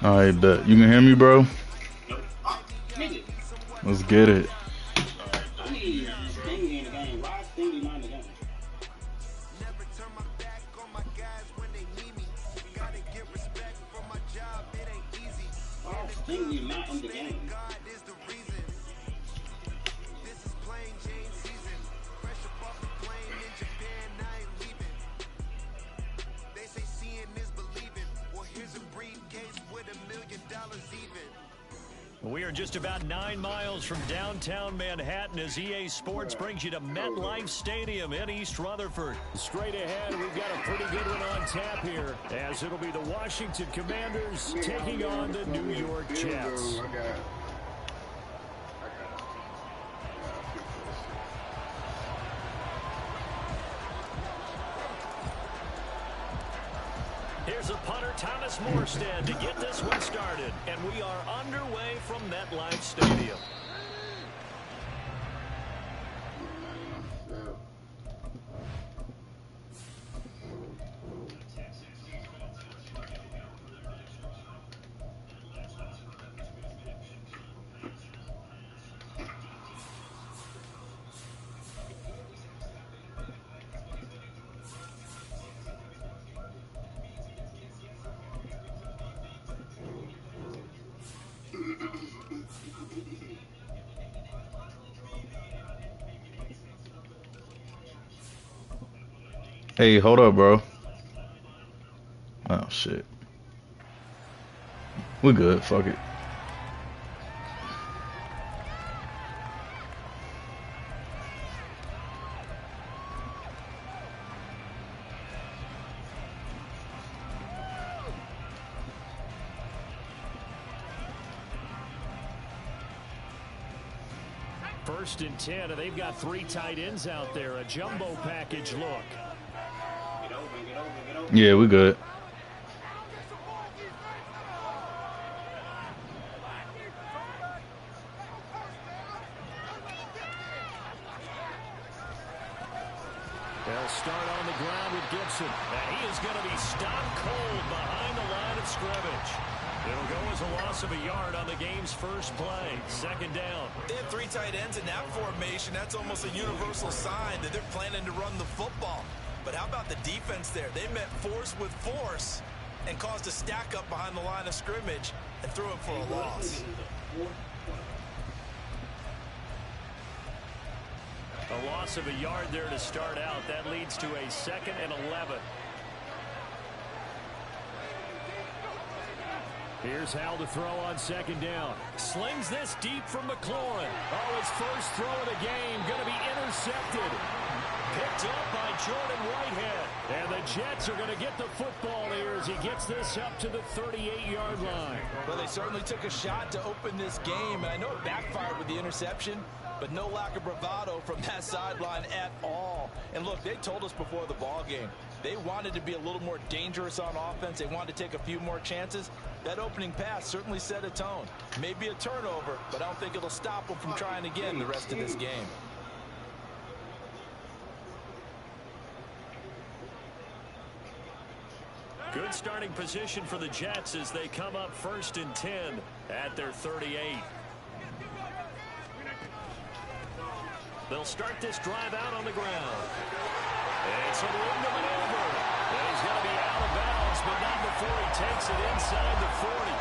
All right, bet. You can hear me, bro? Let's get it. We are just about 9 miles from downtown Manhattan as EA Sports brings you to MetLife Stadium in East Rutherford. Straight ahead, we've got a pretty good one on tap here, as it'll be the Washington Commanders taking on the New York Jets. Here's a punter, Thomas Morstead, to get this one started. And we are underway from MetLife Stadium. Hey, hold up, bro. Oh, shit. We're good. Fuck it. First and 10, and they've got 3 tight ends out there. A jumbo package look. Yeah, we good. They'll start on the ground with Gibson. And he is going to be stopped cold behind the line of scrimmage. It'll go as a loss of a yard on the game's first play. Second down. They have 3 tight ends in that formation. That's almost a universal sign that they're planning to run the football. But how about the defense there? They met force with force and caused a stack up behind the line of scrimmage and threw it for a loss. A loss of a yard there to start out. That leads to a 2nd and 11. Here's Hal to throw on second down. Slings this deep from McLaurin. Oh, his first throw of the game going to be intercepted. Picked up by Jordan Whitehead. And the Jets are going to get the football here as he gets this up to the 38-yard line. Well, they certainly took a shot to open this game, and I know it backfired with the interception, but no lack of bravado from that sideline at all. And look, they told us before the ball game, they wanted to be a little more dangerous on offense. They wanted to take a few more chances. That opening pass certainly set a tone. Maybe a turnover, but I don't think it'll stop them from trying again the rest of this game. Good starting position for the Jets as they come up 1st and 10 at their 38. They'll start this drive out on the ground. It's a room to maneuver. And he's going to be out of bounds, but not before he takes it inside the 40.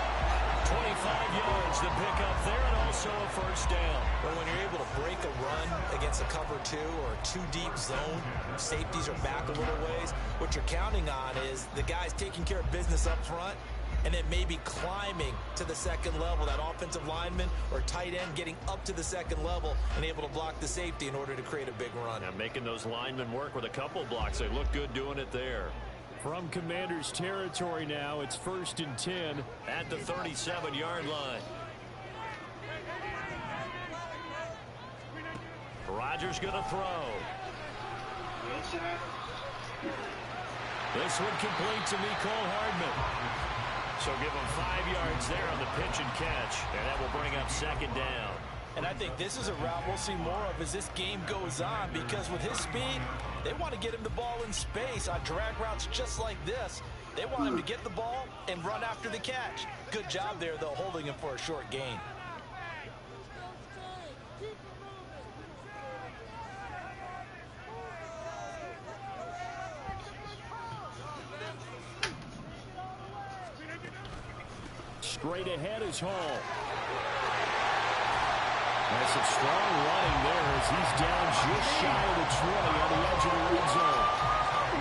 25 yards to pick up there, and also a first down. But when you're able to break a run against a cover 2 or a 2-deep zone, safeties are back a little ways. What you're counting on is the guys taking care of business up front and then maybe climbing to the second level. That offensive lineman or tight end getting up to the second level and able to block the safety in order to create a big run. Now making those linemen work with a couple blocks. They look good doing it there. From Commanders territory now, it's 1st and 10 at the 37-yard line. Rodgers going to throw. This one complete to Mecole Hardman. So give him 5 yards there on the pitch and catch, and that will bring up second down. And I think this is a route we'll see more of as this game goes on, because with his speed, they want to get him the ball in space on drag routes just like this. They want him to get the ball and run after the catch. Good job there, though, holding him for a short gain. Straight ahead is Hall. That's some strong running there as he's down just shy of the 20 on the edge of the red zone.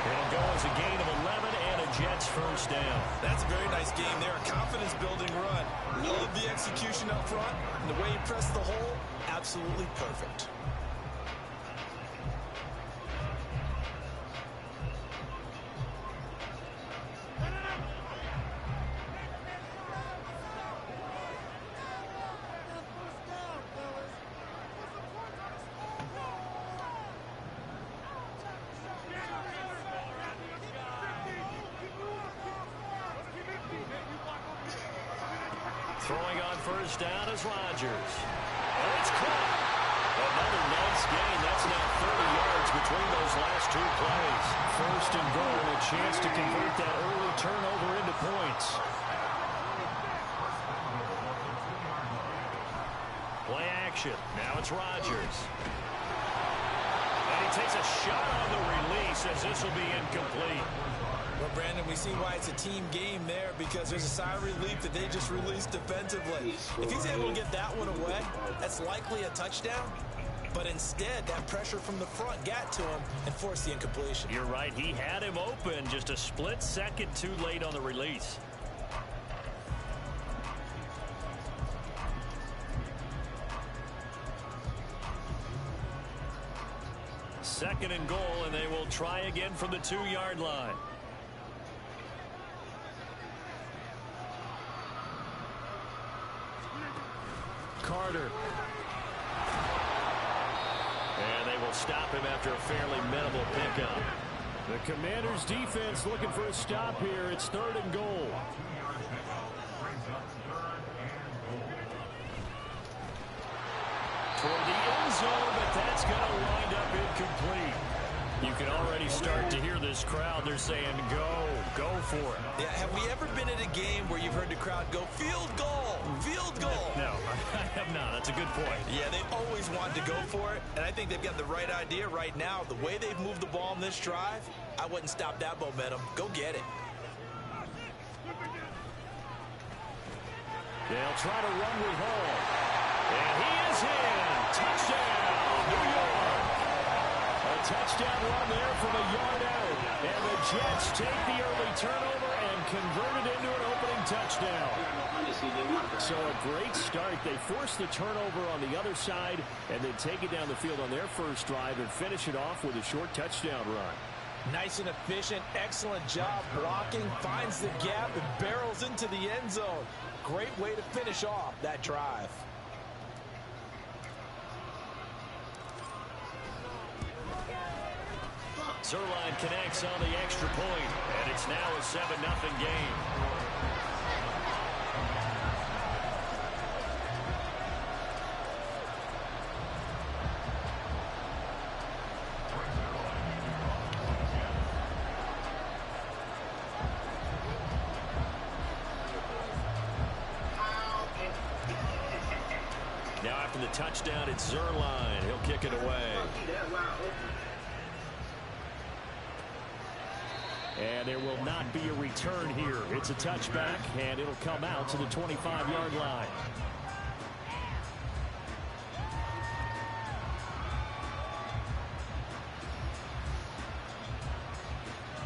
It'll go as a gain of 11 and a Jets first down. That's a very nice game there, a confidence-building run. Love the execution up front, and the way he pressed the hole, absolutely perfect. Throwing on first down is Rodgers. And it's caught. Another nice gain. That's now 30 yards between those last two plays. First and goal, a chance to convert that early turnover into points. Play action. Now it's Rodgers. And he takes a shot on the release as this will be incomplete. Well, Brandon, we see why it's a team game there because there's a sigh of relief that they just released defensively. If he's able to get that one away, that's likely a touchdown. But instead, that pressure from the front got to him and forced the incompletion. You're right. He had him open just a split second too late on the release. Second and goal, and they will try again from the 2-yard line. Carter. And they will stop him after a fairly minimal pickup. The Commanders' defense looking for a stop here. It's third and goal. Toward the end zone, but that's going to wind up incomplete. You can already start to hear this crowd. They're saying, go for it. Yeah, have we ever been at a game where you've heard the crowd go, field goal, field goal? No, I have not. That's a good point. Yeah, they've always wanted to go for it, and I think they've got the right idea right now. The way they've moved the ball in this drive, I wouldn't stop that momentum. Go get it. They'll try to run with Hall. And he is in. Touchdown, New York. A touchdown run there from a yard out. And the Jets take the early turnover and convert it into an opening touchdown. So a great start. They force the turnover on the other side and then take it down the field on their first drive and finish it off with a short touchdown run. Nice and efficient. Excellent job blocking. Finds the gap and barrels into the end zone. Great way to finish off that drive. Zerline connects on the extra point, and it's now a 7-0 game. Now after the touchdown, it's Zerline. He'll kick it away. And there will not be a return here. It's a touchback, and it'll come out to the 25-yard line.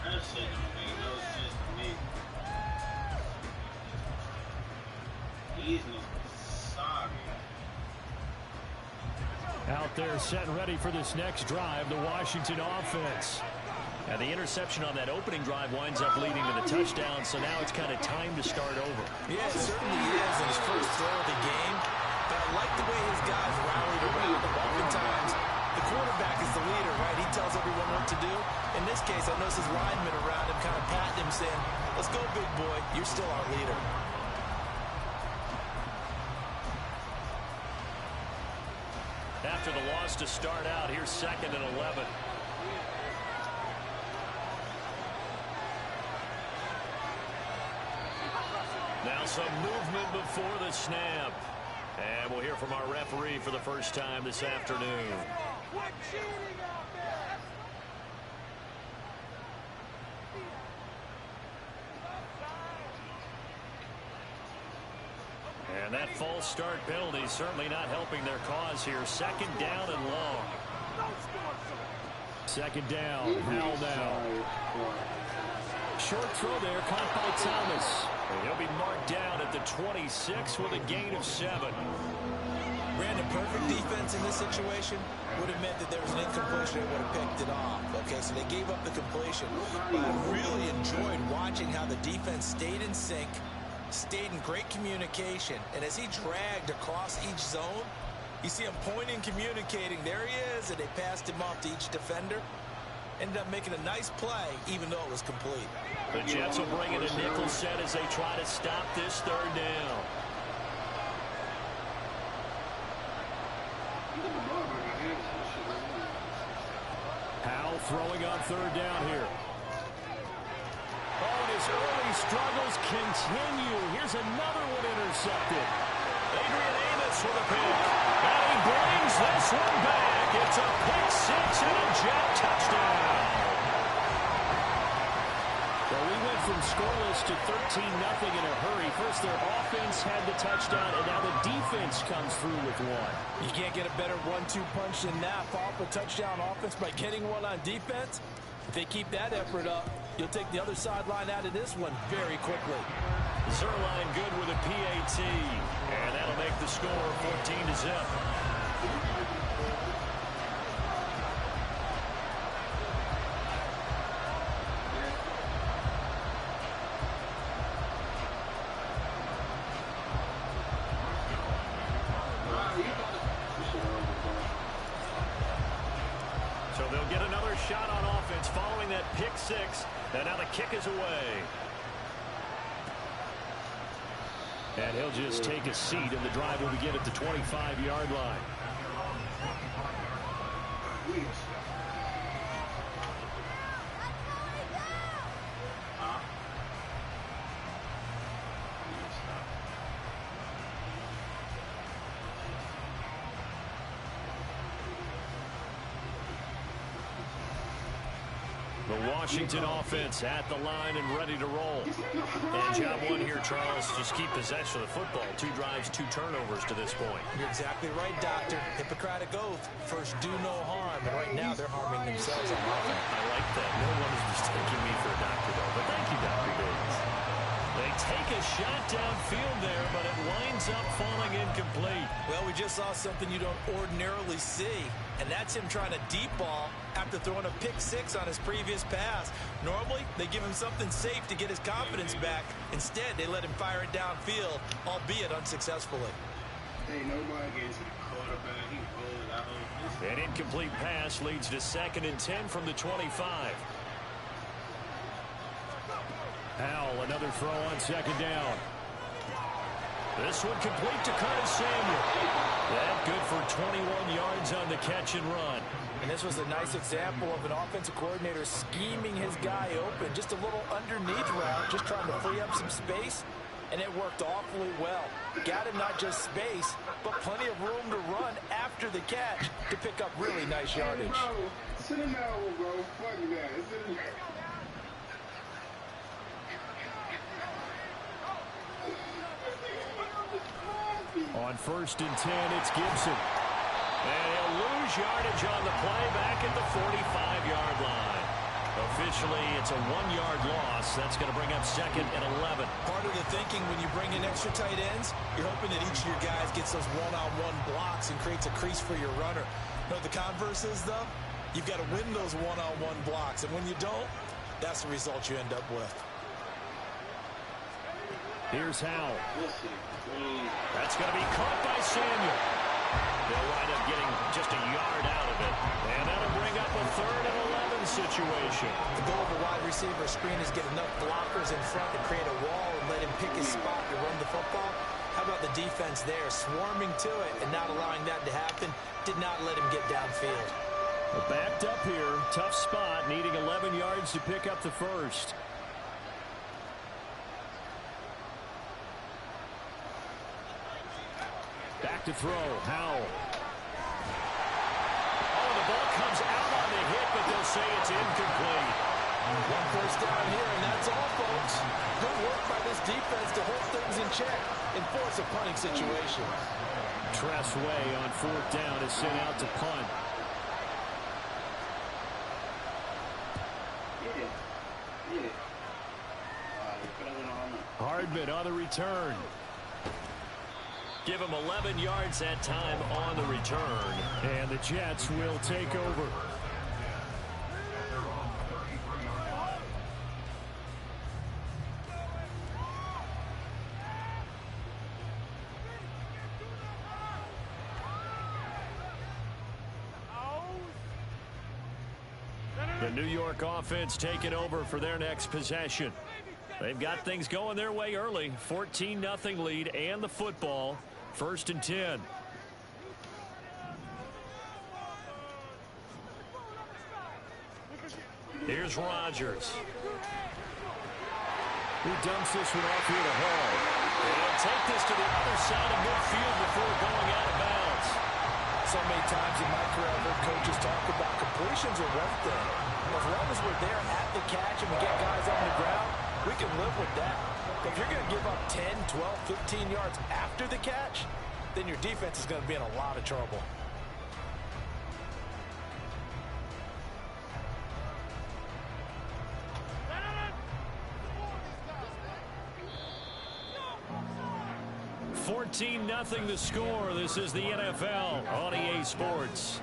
That shit don't make no sense to me. He's no sorry. Out there set and ready for this next drive, the Washington offense. And the interception on that opening drive winds up leading to the touchdown, so now it's kind of time to start over. Yeah, it certainly is in his first throw of the game. But I like the way his guys rallied around him. Oftentimes, the quarterback is the leader, right? He tells everyone what to do. In this case, I noticed his linemen around him kind of patting him, saying, let's go, big boy. You're still our leader. After the loss to start out, here's 2nd and 11. Now some movement before the snap. And we'll hear from our referee for the first time this afternoon. And that false start penalty is certainly not helping their cause here. Second down and long. Second down. Howell now. Short throw there, caught by Thomas. And he'll be marked down at the 26 with a gain of 7. Brandon, perfect defense in this situation would have meant that there was an incompletion and would have picked it off. Okay, so they gave up the completion. But I really enjoyed watching how the defense stayed in sync, stayed in great communication, and as he dragged across each zone, you see him pointing, communicating. There he is, and they passed him off to each defender. Ended up making a nice play, even though it was complete. The Jets will bring in a nickel set as they try to stop this third down. Howell throwing on third down here. Oh, and his early struggles continue. Here's another one intercepted. Adrian Amos with a pick. And he brings this one back. It's a pick six and a Jet touchdown. Well, we went from scoreless to 13-0 in a hurry. First, their offense had the touchdown, and now the defense comes through with one. You can't get a better 1-2 punch than that. Follow up a touchdown offense by getting one on defense. If they keep that effort up, you'll take the other sideline out of this one very quickly. Zerline good with a PAT, and that'll make the score 14-0. So they'll get another shot on offense following that pick six, and now the kick is away. And he'll just take a seat, and the drive will begin at the 25-yard line. The Washington offense at the line and ready to roll. And job one here, Charles, just keep possession of the football. 2 drives, 2 turnovers to this point. You're exactly right, Doctor. Hippocratic oath. First, do no harm. And right now, they're harming themselves on offense. I like that. No one is mistaking me for a doctor, though. But thank you, Dr. Davis. They take a shot downfield there, but it winds up falling incomplete. Well, we just saw something you don't ordinarily see, and that's him trying to deep ball after throwing a pick six on his previous pass. Normally, they give him something safe to get his confidence back. Instead, they let him fire it downfield, albeit unsuccessfully. Hey, nobody gets the quarterback. He rolled out. An incomplete pass leads to 2nd and 10 from the 25. Howell, another throw on 2nd down. This one complete to Curtis Samuel. That good for 21 yards on the catch and run. And this was a nice example of an offensive coordinator scheming his guy open. Just a little underneath route, just trying to free up some space, and it worked awfully well. Got him not just space, but plenty of room to run after the catch to pick up really nice yardage. Hey, bro, sit him down, bro. Fuck that. Sit him down. On 1st and 10, it's Gibson. And he'll lose yardage on the play back at the 45-yard line. Officially, it's a 1-yard loss. That's going to bring up 2nd and 11. Part of the thinking when you bring in extra tight ends, you're hoping that each of your guys gets those one-on-one blocks and creates a crease for your runner. You know what the converse is, though? You've got to win those one-on-one blocks. And when you don't, that's the result you end up with. Here's Howell. That's going to be caught by Samuel. They'll wind up getting just a yard out of it. And that'll bring up a 3rd and 11 situation. The goal of a wide receiver screen is get enough blockers in front to create a wall and let him pick his spot to run the football. How about the defense there, swarming to it and not allowing that to happen? Did not let him get downfield. Backed up here, tough spot, needing 11 yards to pick up the first. Back to throw. Howell. Oh, the ball comes out on the hit, but they'll say it's incomplete. One first down here, and that's all, folks. Good work by this defense to hold things in check and force a punting situation. Tressway on 4th down is sent out to punt. Hardman on the return. Give him 11 yards that time on the return. And the Jets will take over. The New York offense taking over for their next possession. They've got things going their way early. 14-0 lead and the football. 1st and 10. Here's Rodgers. Who dumps this one off here to Hall. They'll take this to the other side of midfield before going out of bounds. So many times in my career, I've heard coaches talk about completions are one thing. As long as we're there at the catch and we get guys on the ground, we can live with that. But if you're going to give up 10, 12, 15 yards after the catch, then your defense is going to be in a lot of trouble. Nothing the score. This is the NFL on EA Sports.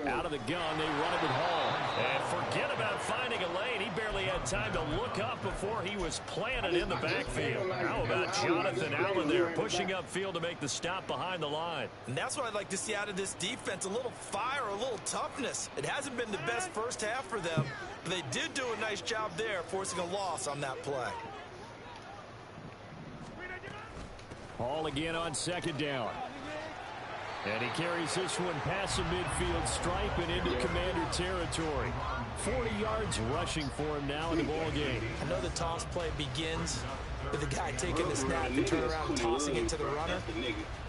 Out of the gun, they run it with Hall. And forget about finding a lane. He barely had time to look up before he was planted in the backfield. How about Jonathan Allen there pushing upfield to make the stop behind the line? And that's what I'd like to see out of this defense, a little fire, a little toughness. It hasn't been the best first half for them, but they did do a nice job there forcing a loss on that play. Hall again on 2nd down. And he carries this one past the midfield stripe and into Commander territory. 40 yards rushing for him now in the ball game. I know the toss play begins with the guy taking the snap and turn around and tossing it to the runner.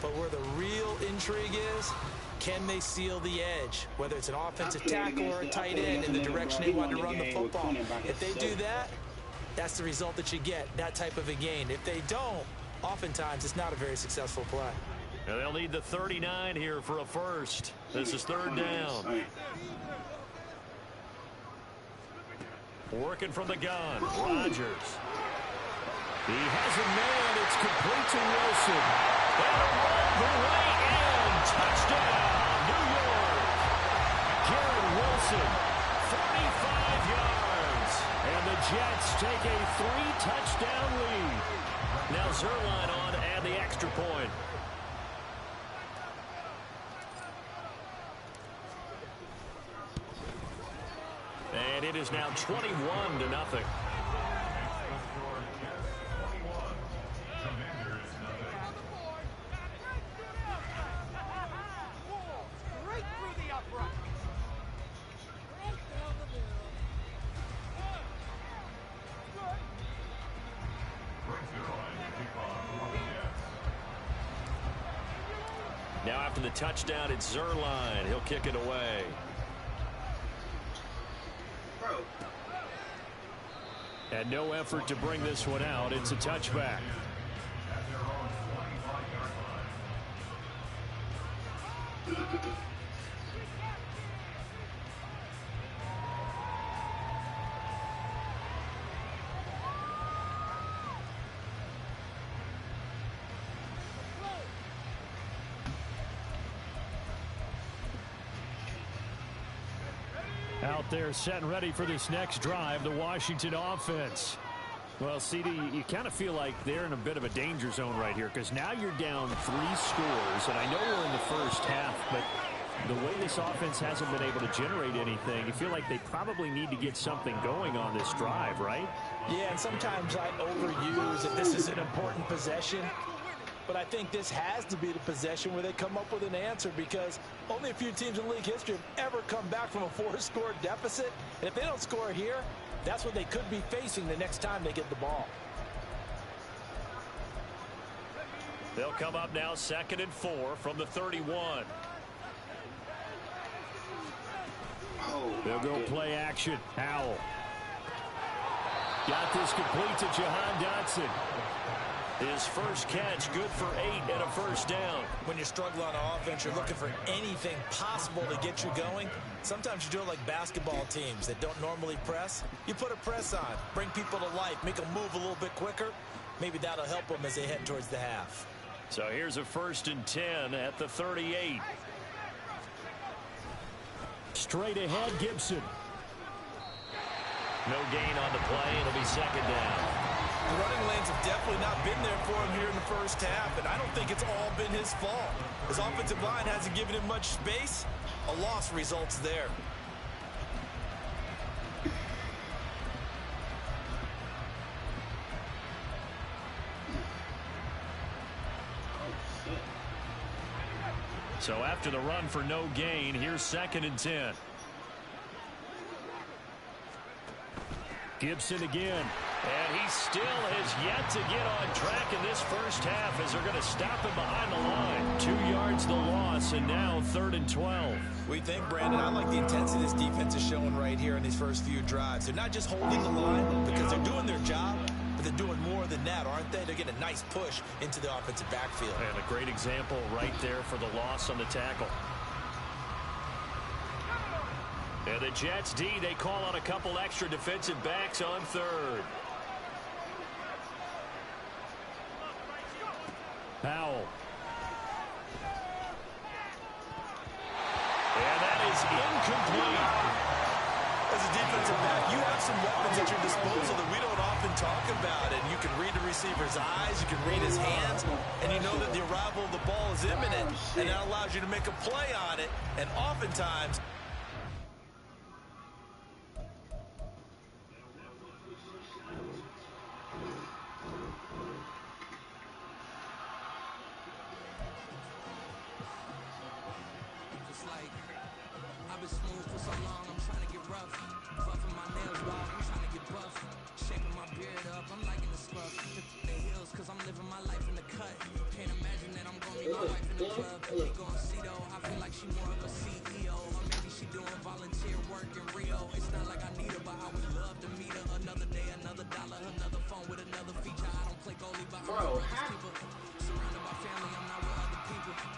But where the real intrigue is, can they seal the edge? Whether it's an offensive tackle or a tight end in the direction they want to run the football. If they do that, that's the result that you get, that type of a gain. If they don't, oftentimes it's not a very successful play. And they'll need the 39 here for a first. This is 3rd down. Working from the gun, Rodgers. He has a man. It's complete to Wilson. And the way in. Touchdown, New York. Garrett Wilson, 45 yards. And the Jets take a 3-touchdown lead. Now Zerline on to add the extra point. And it is now 21-0. Now after the touchdown, it's Zerline. He'll kick it away. And no effort to bring this one out. It's a touchback. Out there set and ready for this next drive, the Washington offense. Well, CD, you kind of feel like they're in a bit of a danger zone right here because now you're down 3 scores, and I know we're in the first half, but The way this offense hasn't been able to generate anything, you feel like they probably need to get something going on this drive, right? Yeah, and sometimes I overuse if this is an important possession. But I think this has to be the possession where they come up with an answer, because only a few teams in league history have ever come back from a 4-score deficit. And if they don't score here, that's what they could be facing the next time they get the ball. They'll come up now 2nd and 4 from the 31. They'll go play action. Howell. Got this complete to Jahan Dotson. His first catch, good for 8 and a first down. When you struggle on offense, you're looking for anything possible to get you going. Sometimes you do it like basketball teams that don't normally press. You put a press on, bring people to life, make them move a little bit quicker. Maybe that'll help them as they head towards the half. So here's a 1st and 10 at the 38. Straight ahead, Gibson. No gain on the play. It'll be 2nd down. The running lanes have definitely not been there for him here in the first half, and I don't think it's all been his fault. His offensive line hasn't given him much space. A loss results there. So after the run for no gain, here's 2nd and 10. Gibson again. And he still has yet to get on track in this first half as they're going to stop him behind the line. 2 yards the loss, and now 3rd and 12. We think, Brandon, I like the intensity this defense is showing right here in these first few drives. They're not just holding the line because they're doing their job, but they're doing more than that, aren't they? They're getting a nice push into the offensive backfield. And a great example right there for the loss on the tackle. And the Jets D, they call on a couple extra defensive backs on 3rd. Powell. And that is incomplete. As a defensive back, you have some weapons at your disposal that we don't often talk about. And you can read the receiver's eyes, you can read his hands, and you know that the arrival of the ball is imminent. And that allows you to make a play on it. And oftentimes,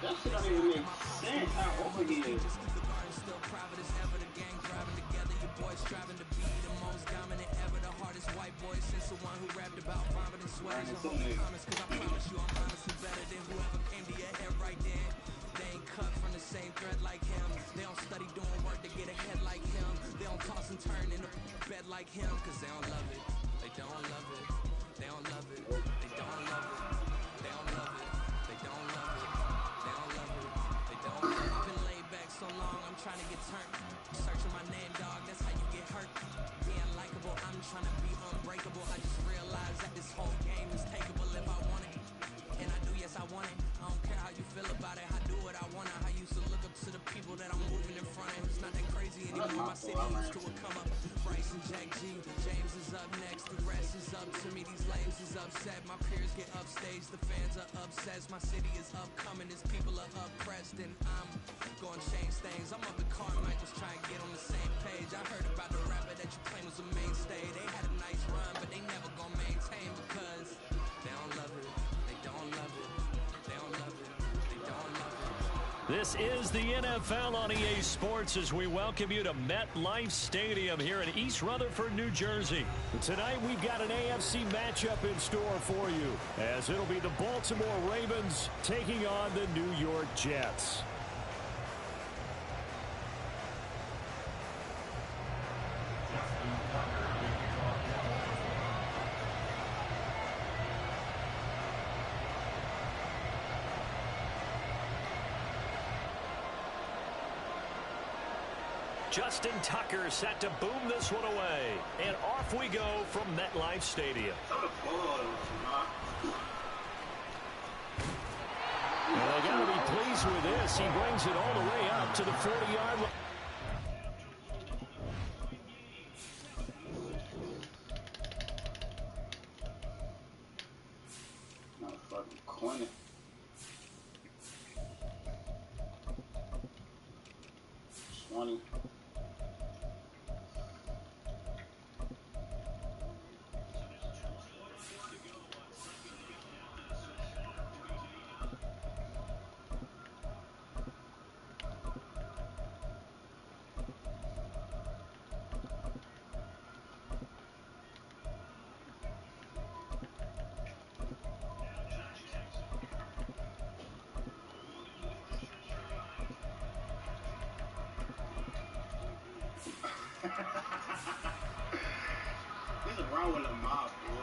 that shit don't even make sense. How over he is. This is the NFL on EA Sports as we welcome you to MetLife Stadium here in East Rutherford, New Jersey. Tonight we've got an AFC matchup in store for you as it'll be the Baltimore Ravens taking on the New York Jets. Justin Tucker set to boom this one away. And off we go from MetLife Stadium. And they got to be pleased with this. He brings it all the way up to the 40-yard line. Motherfucking corner. 20. What's wrong with the mob, bro?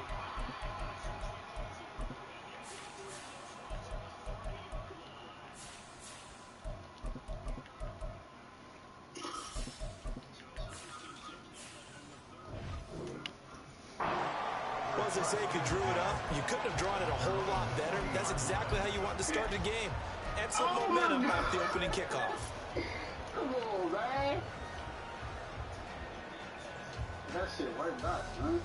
Well, as they say, if you drew it up, you couldn't have drawn it a whole lot better. That's exactly how you want to start the game. Excellent momentum off the opening kickoff. Come on, man. That shit worked out, man.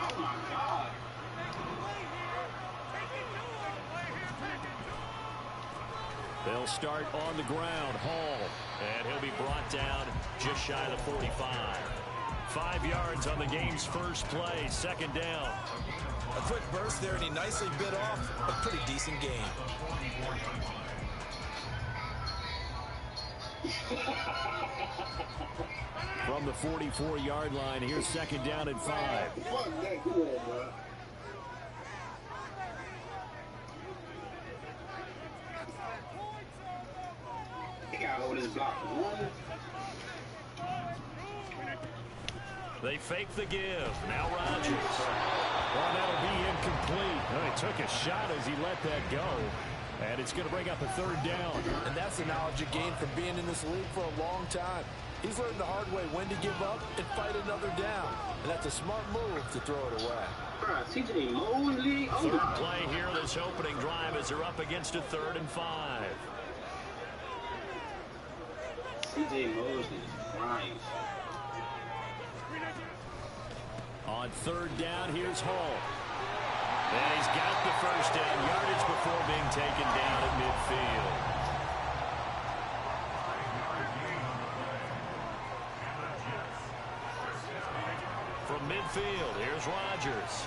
Oh my God. They'll start on the ground. Hall. And he'll be brought down just shy of the 45. 5 yards on the game's first play. Second down. A quick burst there, and he nicely bit off a pretty decent gain. From the 44-yard line, here's second down and 5. Fuck that cool, bro. He got over this block. One. They fake the give. Now Rodgers. Well, that'll be incomplete. Well, he took a shot as he let that go. And it's going to bring up a third down. And that's the knowledge you gain from being in this league for a long time. He's learned the hard way when to give up and fight another down. And that's a smart move to throw it away. Bruh, CJ Mosley. Oh, Third my. play here, this opening drive, as they're up against a 3rd and 5. CJ Mosley is crying. On 3rd down, here's Hall. And he's got the first down, yardage before being taken down at midfield. From midfield, here's Rodgers.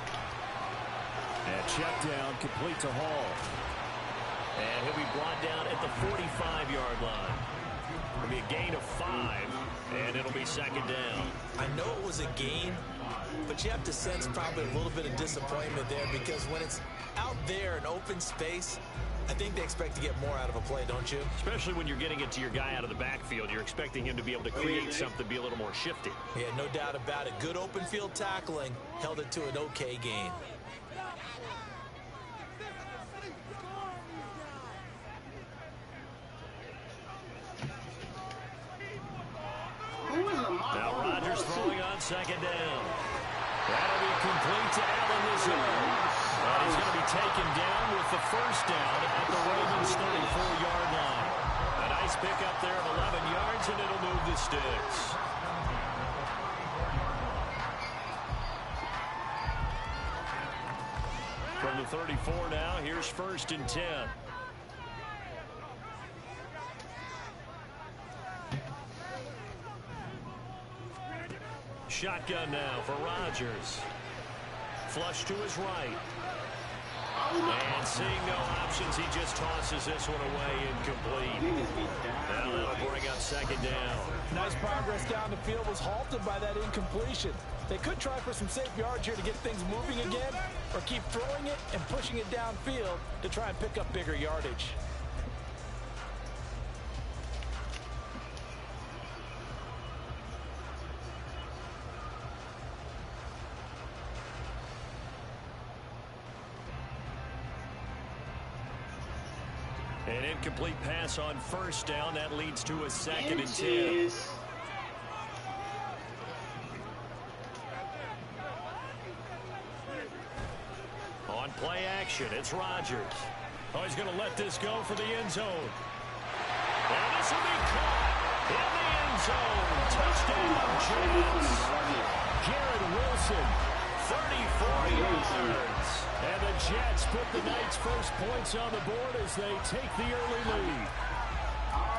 And check down, complete to Hall. And he'll be brought down at the 45-yard line. It'll be a gain of 5, and it'll be second down. I know it was a gain, but you have to sense probably a little bit of disappointment there, because when it's out there in open space, I think they expect to get more out of a play, don't you? Especially when you're getting it to your guy out of the backfield. You're expecting him to be able to create something, be a little more shifty. Yeah, no doubt about it. Good open field tackling held it to an okay gain. Now Rodgers throwing on second down. That'll be complete to Allen Lazard. And he's going to be taken down with the first down at the Ravens' 34-yard line. A nice pickup there of 11 yards, and it'll move the sticks. From the 34 now, here's 1st and 10. Shotgun now for Rodgers. Flush to his right. And seeing no options, he just tosses this one away incomplete. Now that'll bring up second down. Nice progress down the field was halted by that incompletion. They could try for some safe yards here to get things moving again, or keep throwing it and pushing it downfield to try and pick up bigger yardage. An incomplete pass on first down. That leads to a 2nd and 10. Inches. On play action, it's Rodgers. Oh, he's going to let this go for the end zone. And this will be caught in the end zone. Touchdown, Jets. Jared Wilson, 34 yards. And the Jets put the Knights' first points on the board as they take the early lead.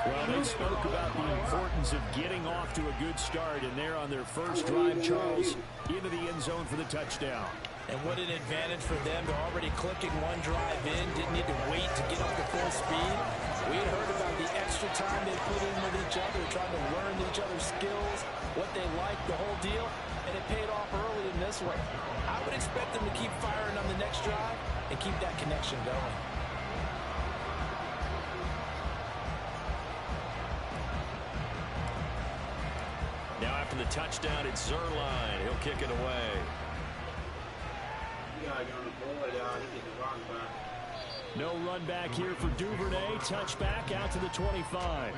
Well, they spoke about the importance of getting off to a good start, and they're on their first drive, Charles, into the end zone for the touchdown. And what an advantage for them. They're already clicking one drive in. Didn't need to wait to get up to full speed. We had heard about the extra time they put in with each other, trying to learn each other's skills, what they like, the whole deal, and it paid off early in this one. I would expect them to keep firing on the next drive and keep that connection going. Now after the touchdown, it's Zerline. He'll kick it away. No run back here for Duvernay. Touchback out to the 25.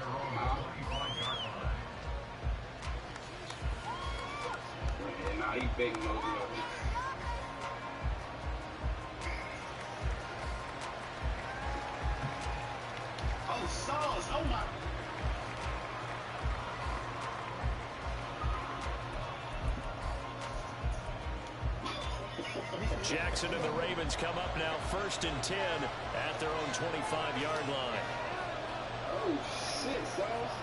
Nah, he's big Moses. Oh, Sauce. Oh, my. Jackson and the Ravens come up now 1st and 10 at their own 25-yard line. Oh, shit, Sauce.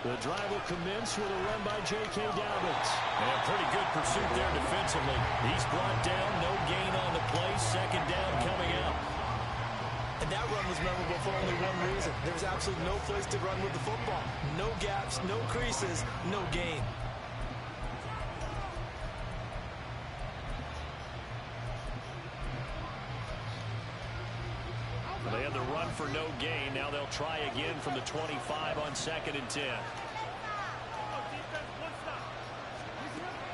The drive will commence with a run by J.K. Dobbins. And a pretty good pursuit there defensively. He's brought down, no gain on the play. 2nd down coming out. And that run was memorable for only one reason. There was absolutely no place to run with the football. No gaps, no creases, no gain. They had the run for no gain. Now they'll try again from the 25 on 2nd and 10.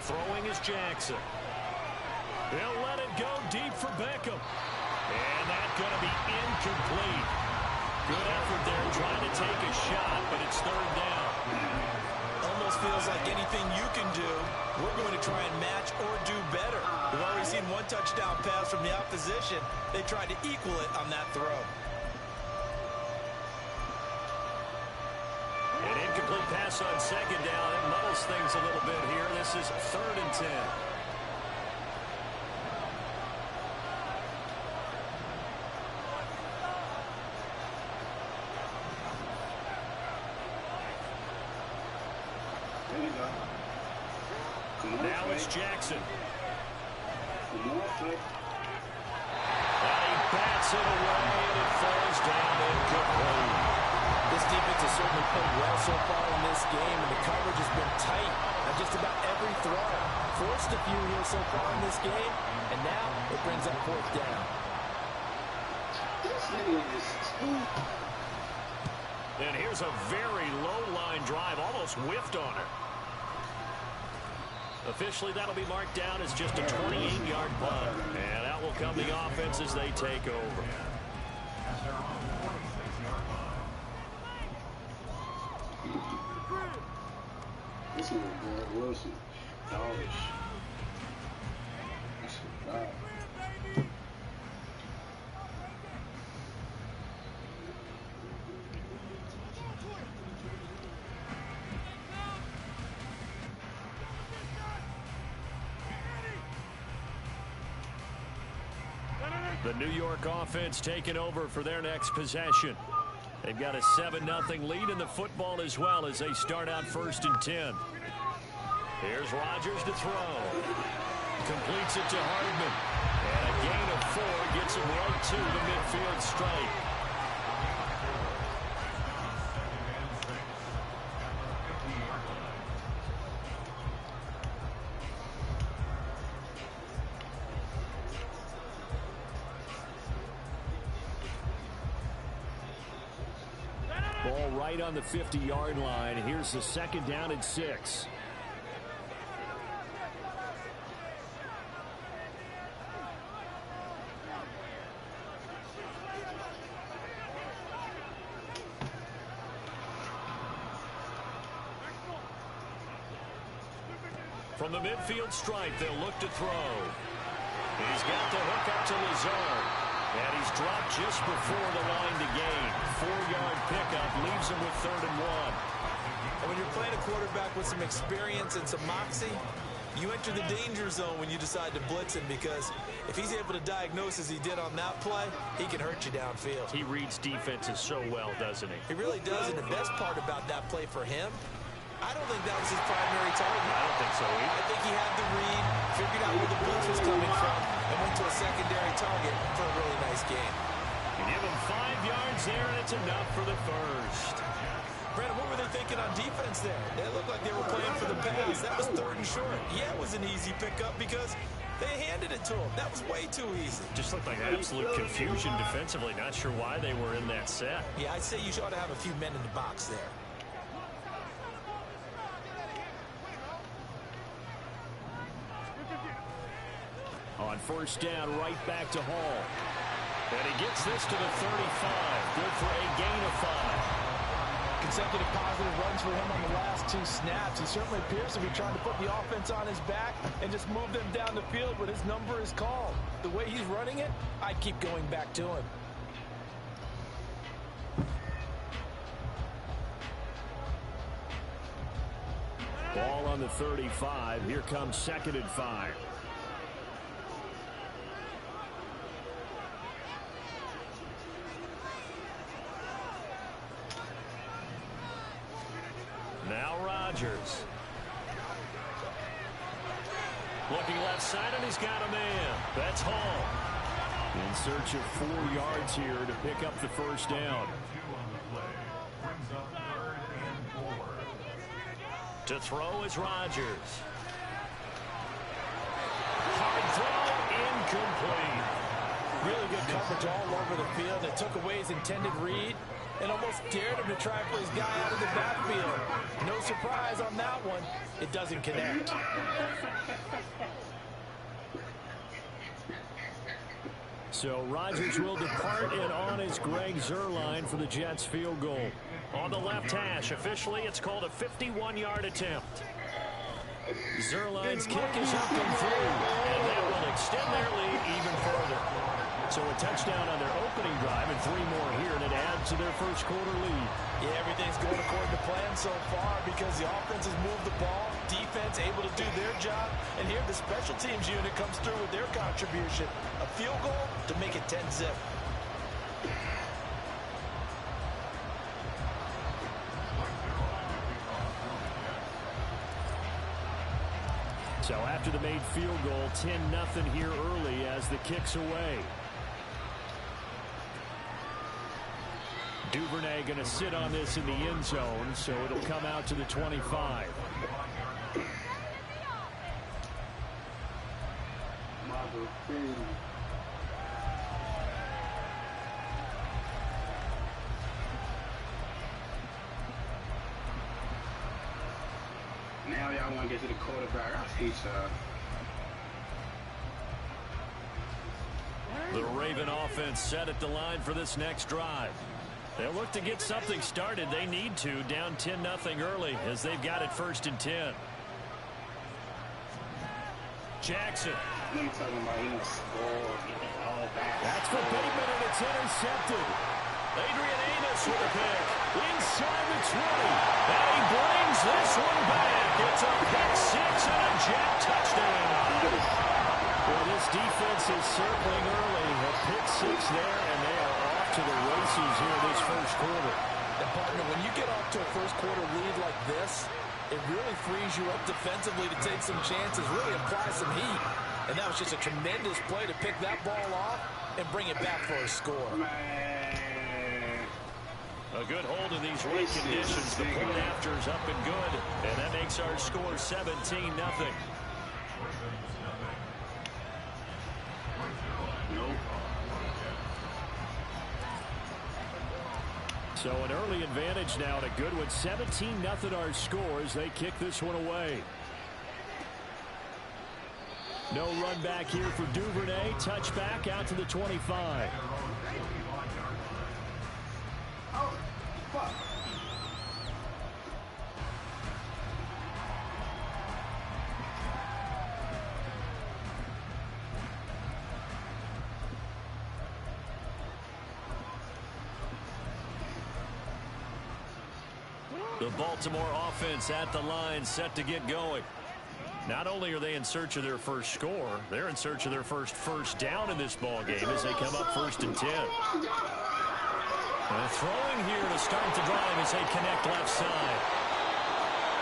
Throwing is Jackson. He'll let it go deep for Beckham. And that's going to be incomplete. Good effort there trying to take a shot, but it's 3rd down. Almost feels like anything you can do, we're going to try and match or do better. We've already seen one touchdown pass from the opposition. They tried to equal it on that throw. An incomplete pass on 2nd down. It muddles things a little bit here. This is 3rd and 10. Now it's Jackson. And he bats it away, and it falls down incomplete. This defense has certainly played well so far in this game, and the coverage has been tight on just about every throw. Forced a few here so far in this game, and now it brings up 4th down. And here's a very low-line drive, almost whiffed on her. Officially, that'll be marked down as just a 28-yard punt. And out will come the offense as they take over. This is Garrett Wilson. Doggish. That's a drive. The New York offense taking over for their next possession. They've got a 7-0 lead in the football as well as they start out 1st and 10. Here's Rodgers to throw. Completes it to Hardman. And a gain of 4 gets him right to the midfield stripe. Ball right on the 50-yard line. Here's the 2nd down and 6. From the midfield stripe, they'll look to throw. He's got the hook up to Lazard. And he's dropped just before the line to gain. 4-yard pickup leaves him with 3rd and 1. And when you're playing a quarterback with some experience and some moxie, you enter the danger zone when you decide to blitz him, because if he's able to diagnose as he did on that play, he can hurt you downfield. He reads defenses so well, doesn't he? He really does, and the best part about that play for him, I don't think that was his primary target. I don't think so either. I think he had the read, figured out where the blitz was coming from, and went to a secondary target for a really nice game. You give him 5 yards there, and it's enough for the first. Brandon, what were they thinking on defense there? They looked like they were playing for the pass. That was 3rd and short. Yeah, it was an easy pickup because they handed it to him. That was way too easy. Just looked like absolute confusion defensively. Not sure why they were in that set. Yeah, I'd say you ought to have a few men in the box there. On first down, right back to Hall. And he gets this to the 35. Good for a gain of 5. Consecutive positive runs for him on the last 2 snaps. He certainly appears to be trying to put the offense on his back and just move them down the field when his number is called. The way he's running it, I'd keep going back to him. Ball on the 35. Here comes 2nd and 5. Now Rodgers. Looking left side, and he's got a man. That's Hall. In search of 4 yards here to pick up the first down. To throw is Rodgers. Hard throw, incomplete. Really good coverage all over the field. They took away his intended read and almost dared him to try and put his guy out of the backfield. No surprise on that one. It doesn't connect. So Rodgers will depart, and on is Greg Zuerlein for the Jets field goal. On the left hash, officially it's called a 51-yard attempt. Zuerlein's kick is up and through, and that will extend their lead even further. So a touchdown on their opening drive and 3 more here, and it adds to their first quarter lead. Yeah, everything's going according to plan so far because the offense has moved the ball, defense able to do their job, and here the special teams unit comes through with their contribution. A field goal to make it 10-zip. So after the made field goal, 10-0 here early as the kick's away. Duvernay going to sit on this in the end zone, so it'll come out to the 25. Now y'all want to get to the quarterback. I'll teach y'all. The Raven offense set at the line for this next drive. They'll look to get something started. They need to, down 10-0 early as they've got it 1st and 10. Jackson. You talking about he score, all that. That's for Bateman, and it's intercepted. Adrian Amos with a pick. Inside the 20. And he brings this one back. It's a pick 6 and a Jet touchdown. Well, this defense is circling early. A pick 6 there, and they are off to the races here this first quarter. And partner, when you get off to a first quarter lead like this, it really frees you up defensively to take some chances, really apply some heat. And that was just a tremendous play to pick that ball off and bring it back for a score. A good hold in these rain conditions. The point after is up and good. And that makes our score 17-0. So an early advantage now and a good one. 17-0 our score as they kick this one away. No run back here for Duvernay. Touchback out to the 25. The Baltimore offense at the line, set to get going. Not only are they in search of their first score, they're in search of their first down in this ball game as they come up 1st and 10. And throwing here to start the drive as they connect left side.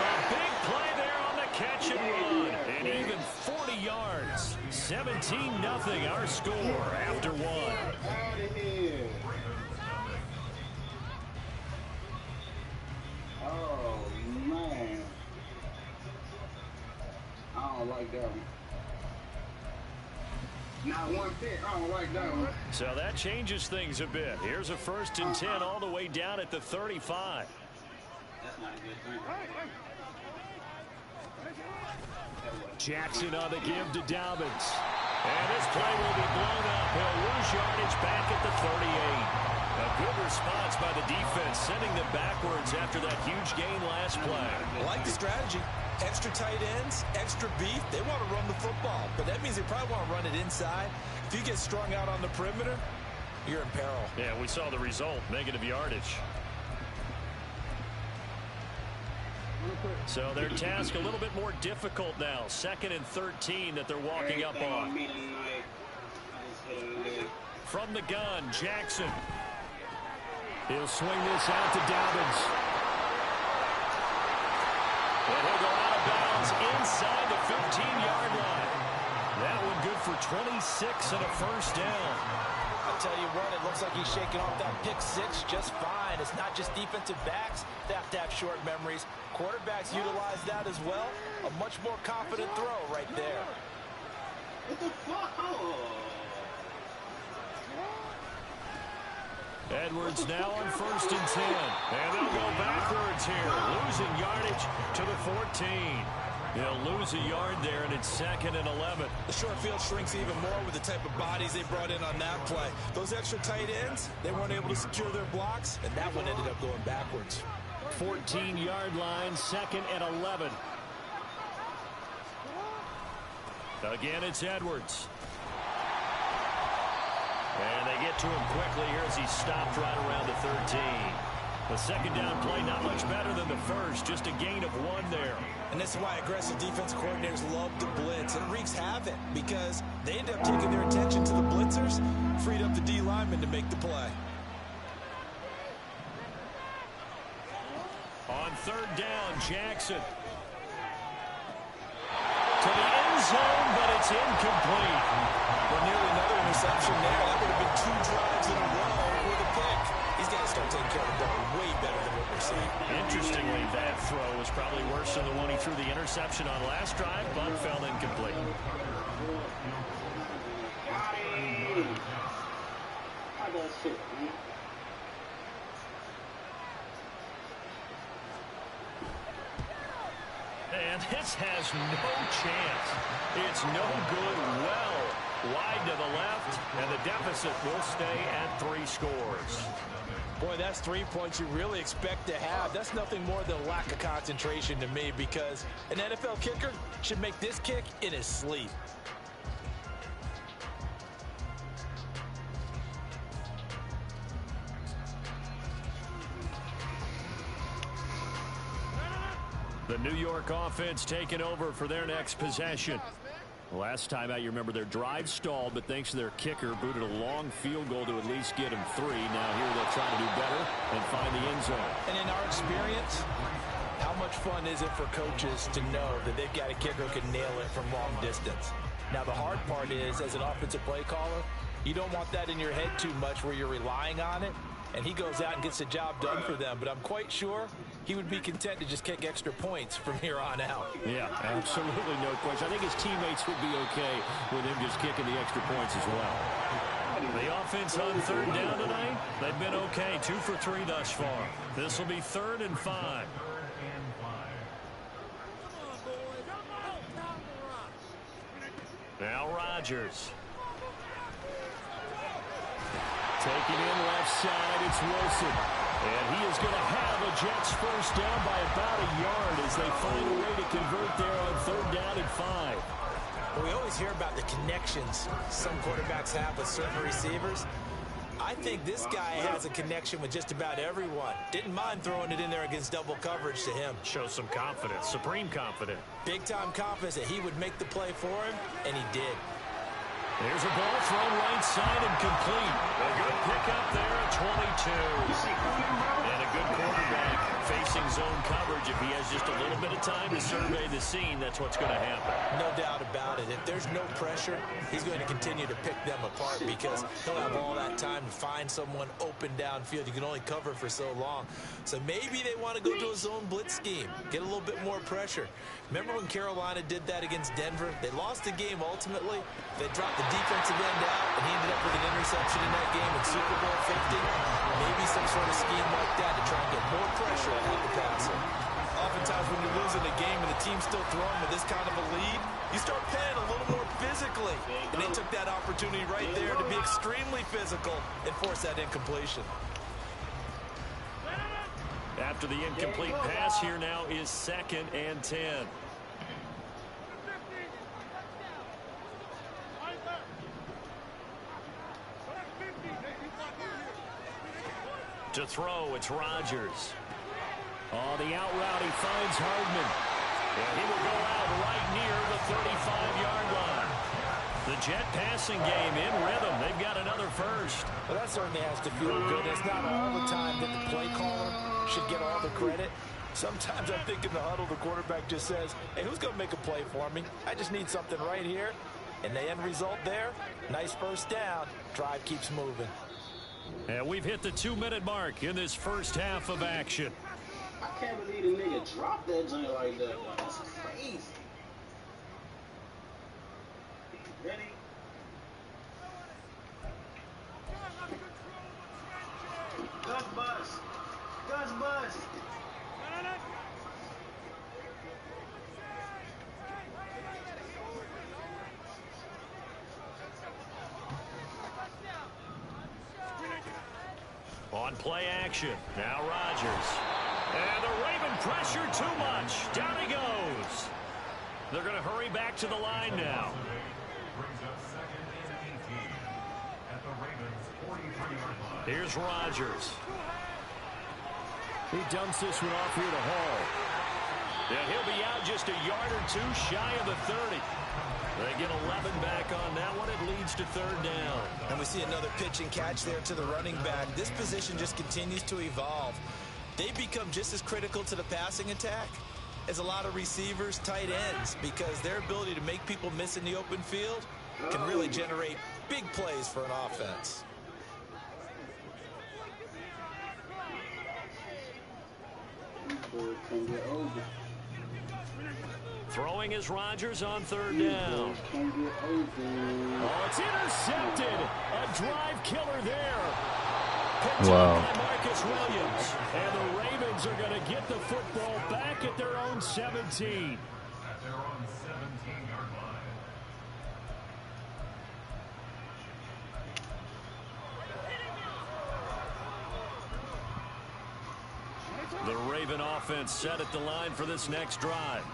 A big play there on the catch and run. And even 40 yards. 17-0 our score after one. Oh, man. I don't like that one. Not one pick. I don't like that one. So that changes things a bit. Here's a 1st and 10 all the way down at the 35. That's not a good thing. Jackson on the give to Dobbins. And this play will be blown up. He'll lose yardage back at the 38. A good response by the defense, sending them backwards after that huge gain last play. I like the strategy. Extra tight ends, extra beef. They want to run the football, but that means they probably want to run it inside. If you get strung out on the perimeter, you're in peril. Yeah, we saw the result, negative yardage. So their task a little bit more difficult now. 2nd and 13 that they're walking up on. From the gun, Jackson. He'll swing this out to Dobbins. And he'll go out of bounds inside the 15-yard line. That one good for 26 and a 1st down. I'll tell you what, it looks like he's shaking off that pick 6 just fine. It's not just defensive backs that have to have short memories. Quarterbacks utilize that as well. A much more confident throw right there. What the fuck? Oh. Edwards now on 1st and 10. And they'll go backwards here. Losing yardage to the 14. They'll lose a yard there, and it's 2nd and 11. The short field shrinks even more with the type of bodies they brought in on that play. Those extra tight ends, they weren't able to secure their blocks, and that one ended up going backwards. 14-yard line, 2nd and 11. Again, it's Edwards. And they get to him quickly here as he stopped right around the 13. The 2nd down play not much better than the first, just a gain of 1 there. And this is why aggressive defense coordinators love to blitz. And it wreaks havoc because they end up taking their attention to the blitzers, freed up the D lineman to make the play. On 3rd down, Jackson. To the end zone, but it's incomplete. Well, nearly another interception there. That would have been 2 drives in a row with a pick. He's got to start taking care of the ball way better than what we're seeing. Interestingly, that throw was probably worse than the one he threw the interception on last drive, but fell incomplete. How about shit, man? And this has no chance. It's no good. Well wide to the left, and the deficit will stay at 3 scores. Boy, that's 3 points you really expect to have. That's nothing more than a lack of concentration to me, because an NFL kicker should make this kick in his sleep. The New York offense taking over for their next possession. Last time out, you remember their drive stalled, but thanks to their kicker, booted a long field goal to at least get them 3. Now here they'll try to do better and find the end zone. And in our experience, how much fun is it for coaches to know that they've got a kicker who can nail it from long distance? Now, the hard part is, as an offensive play caller, you don't want that in your head too much where you're relying on it, and he goes out and gets the job done for them. But I'm quite sure he would be content to just kick extra points from here on out. Yeah, absolutely no question. I think his teammates would be okay with him just kicking the extra points as well. The offense on 3rd down tonight, they've been okay. 2 for 3 thus far. This will be 3rd and 5. Now Rodgers. Taking in left side, it's Wilson. And he is going to have a Jets first down by about a yard as they find a way to convert there on 3rd down and 5. We always hear about the connections some quarterbacks have with certain receivers. I I think this guy has a connection with just about everyone. Didn't mind throwing it in there against double coverage to him. Show some confidence, supreme confidence. Big-time confidence that he would make the play for him, and he did. There's a ball thrown right side and complete. A good pickup there at 22. And a good quarterback facing zone coverage. If he has just a little bit of time to survey the scene, that's what's going to happen. No doubt about it. If there's no pressure, he's going to continue to pick them apart because he'll have all that time to find someone open downfield. You can only cover for so long. So maybe they want to go to a zone blitz scheme, get a little bit more pressure. Remember when Carolina did that against Denver? They lost the game ultimately. They dropped the defensive end out, and he ended up with an interception in that game in Super Bowl 50. Maybe some sort of scheme like that to try and get more pressure at the passer. Oftentimes when you're losing a game and the team's still throwing with this kind of a lead, you start playing a little more physically. And they took that opportunity right there to be extremely physical and force that incompletion. After the incomplete pass, here now is 2nd and 10. To throw, it's Rodgers. On the out route, he finds Hardman. And he will go out right near the 35-yard line. The Jet passing game in rhythm. They've got another first. Well, that certainly has to feel good. It's not all the time that the play caller should get all the credit. Sometimes I think in the huddle, the quarterback just says, hey, who's going to make a play for me? I just need something right here. And the end result there, nice first down. Drive keeps moving. And we've hit the 2-minute mark in this first half of action. I can't believe the nigga dropped that joint like that. That's crazy. Ready? Gus bust. Gus bust. On play action, now Rodgers. And the Raven pressure too much. Down he goes. They're going to hurry back to the line now. Here's Rodgers. He dumps this one off here to Hall. And he'll be out just a yard or two shy of the 30. They get 11 back on that one. It leads to 3rd down. And we see another pitch and catch there to the running back. This position just continues to evolve. They become just as critical to the passing attack as a lot of receivers, tight ends, because their ability to make people miss in the open field can really generate big plays for an offense. Throwing is Rodgers on 3rd down. Oh, it's intercepted. A drive killer there. Picked up by Marcus Williams. And the Ravens are going to get the football back at their own 17. The Raven offense set at the line for this next drive.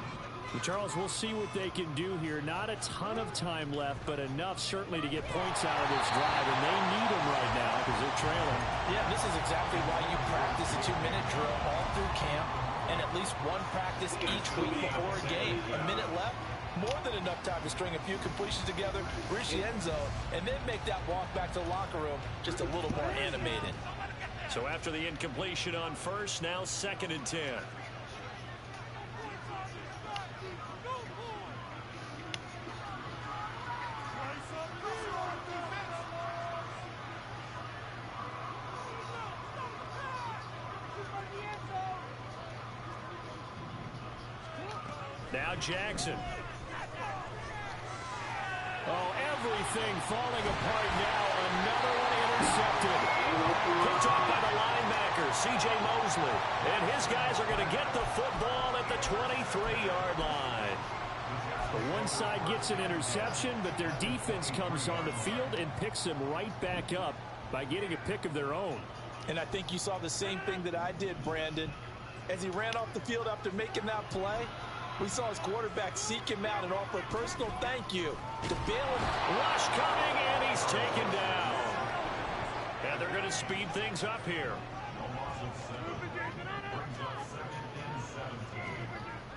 Well, Charles, we'll see what they can do here. Not a ton of time left, but enough certainly to get points out of this drive, and they need them right now because they're trailing. Yeah, this is exactly why you practice a 2-minute drill all through camp and at least one practice each week before a game. A minute left, more than enough time to string a few completions together, reach the end zone, and then make that walk back to the locker room just a little more animated. So after the incompletion on first, now 2nd and 10. Now Jackson. Oh, everything falling apart now. Another one intercepted. Picked off by the linebacker, C.J. Mosley. And his guys are going to get the football at the 23-yard line. The one side gets an interception, but their defense comes on the field and picks them right back up by getting a pick of their own. And I think you saw the same thing that I did, Brandon. As he ran off the field after making that play, we saw his quarterback seek him out and offer a personal thank you to bail him. Rush coming, and he's taken down. And they're going to speed things up here.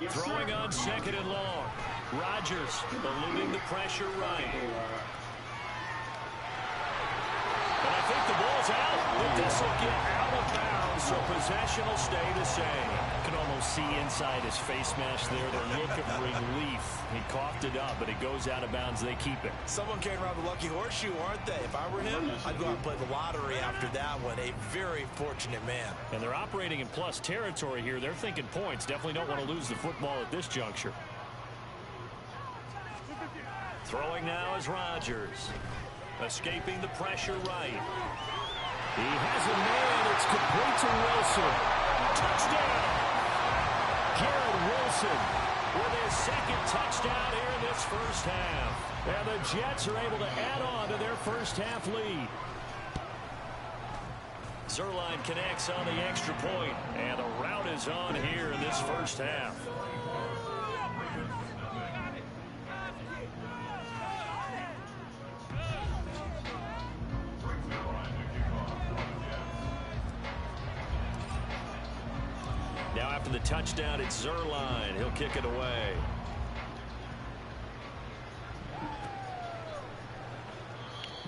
Throwing on second and long. Rodgers eluding the pressure right. And I think the ball's out, but this will get out of bounds, so possession will stay the same. You can almost see inside his face mask there the look of relief. He coughed it up, but it goes out of bounds. They keep it. Someone came around the lucky horseshoe, aren't they? If I were him, I'd go out and play the lottery after that one. A very fortunate man. And they're operating in plus territory here. They're thinking points. Definitely don't want to lose the football at this juncture. Throwing now is Rodgers. Escaping the pressure right. He has a man. It's complete to Wilson. Touchdown! Garrett Wilson with his second touchdown here in this first half. And the Jets are able to add on to their first half lead. Zerline connects on the extra point, and the rout is on here in this first half. Now after the touchdown, it's Zerline. He'll kick it away.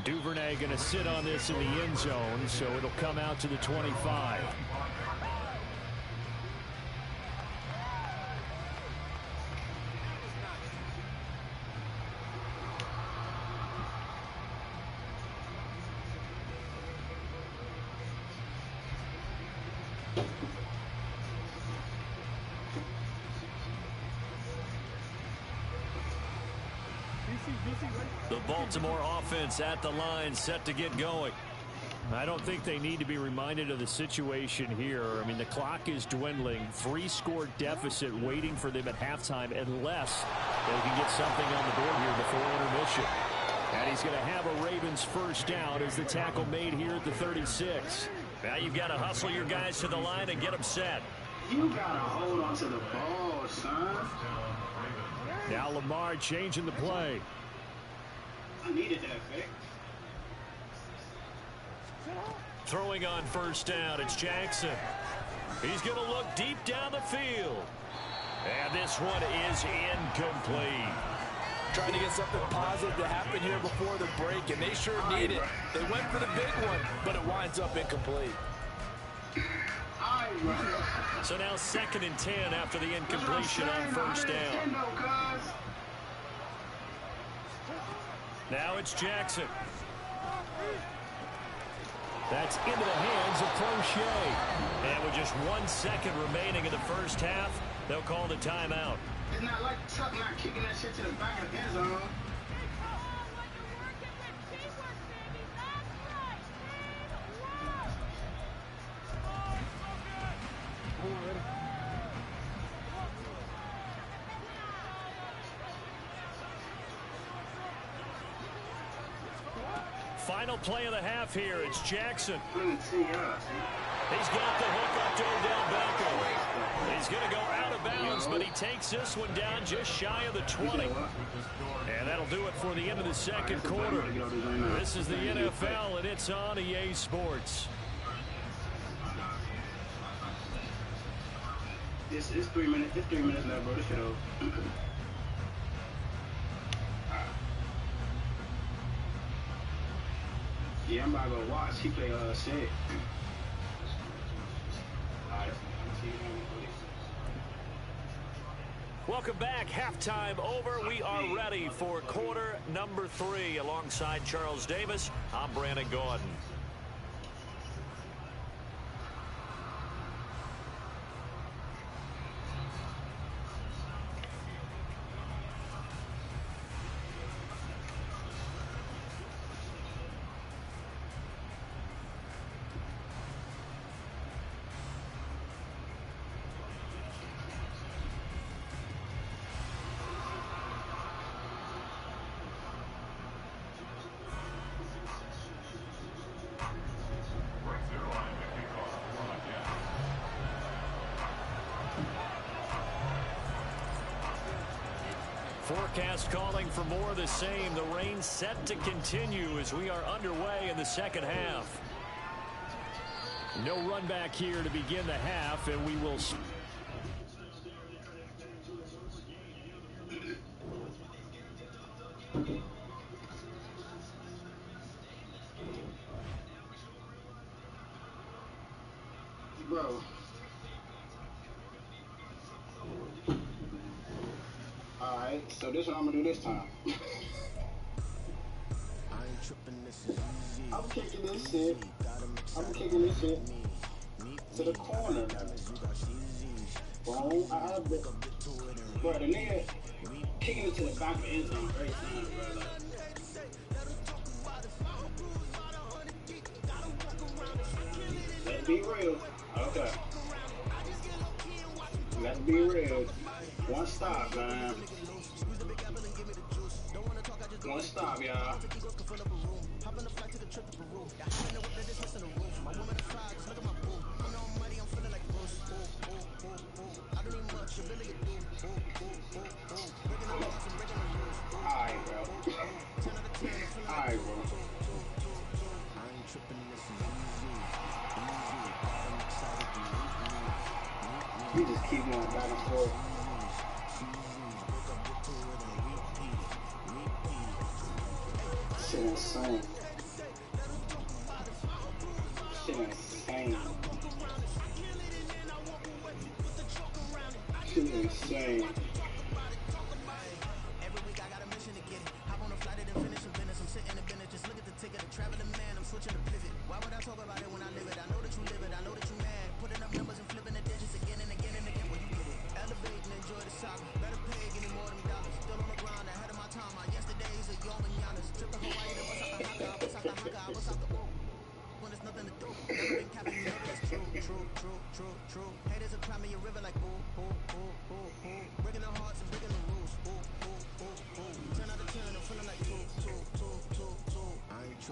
Duvernay going to sit on this in the end zone, so it'll come out to the 25. The Baltimore offense at the line, set to get going. I don't think they need to be reminded of the situation here. I mean, the clock is dwindling. 3-score deficit waiting for them at halftime unless they can get something on the board here before intermission. And he's going to have a Ravens first down as the tackle made here at the 36. Now you've got to hustle your guys to the line and get them set. You got to hold on to the ball, son. Now Lamar changing the play. I needed that fix. Throwing on first down, it's Jackson. He's going to look deep down the field. And this one is incomplete. Trying to get something positive to happen here before the break, and they sure need it. They went for the big one, but it winds up incomplete. So now 2nd and 10 after the incompletion on first down. Now it's Jackson. That's into the hands of Crochet. And with just 1 second remaining in the first half, they'll call the timeout. It's not like Tuck not kicking that shit to the back of the end zone. Final play of the half here. It's Jackson. See ya. He's got the hook up to Odell Beckham. He's going to go out of bounds, but he takes this one down just shy of the 20. And that'll do it for the end of the second quarter. This is the NFL, and it's on EA Sports. It's 3 minutes. It's 3 minutes left, bro. This shit over. Yeah, I'm about to go watch. He play shit. Welcome back. Halftime over. We are ready for quarter number 3. Alongside Charles Davis, I'm Brandon Gordon. Forecast calling for more of the same. The rain set to continue as we are underway in the second half. No run back here to begin the half, and we will... Bro. Alright, so this is what I'm gonna do this time. I'm kicking this shit. I'm kicking this shit to the corner. Boom. Bro, the nigga kicking it to the back of the end zone. Great time, bro. Let's be real. Okay. Let's be real. One stop, man. One stop, y'all. Alright, bro. Alright, bro. We just keep going back and forth. Shit insane. Shit insane. Shit insane.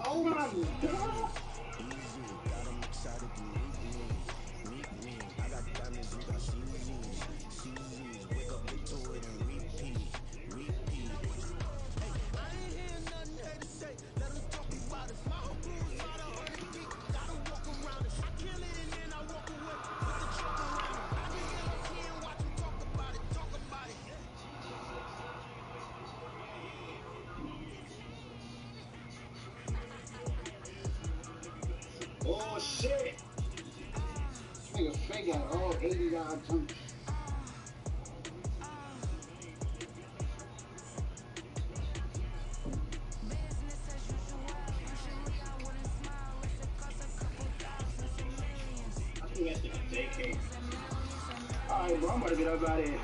Oh my God! Oh shit! Nigga fake got all 80-yard jump. I think that's the JK. Alright, bro, I'm about to get up out of here.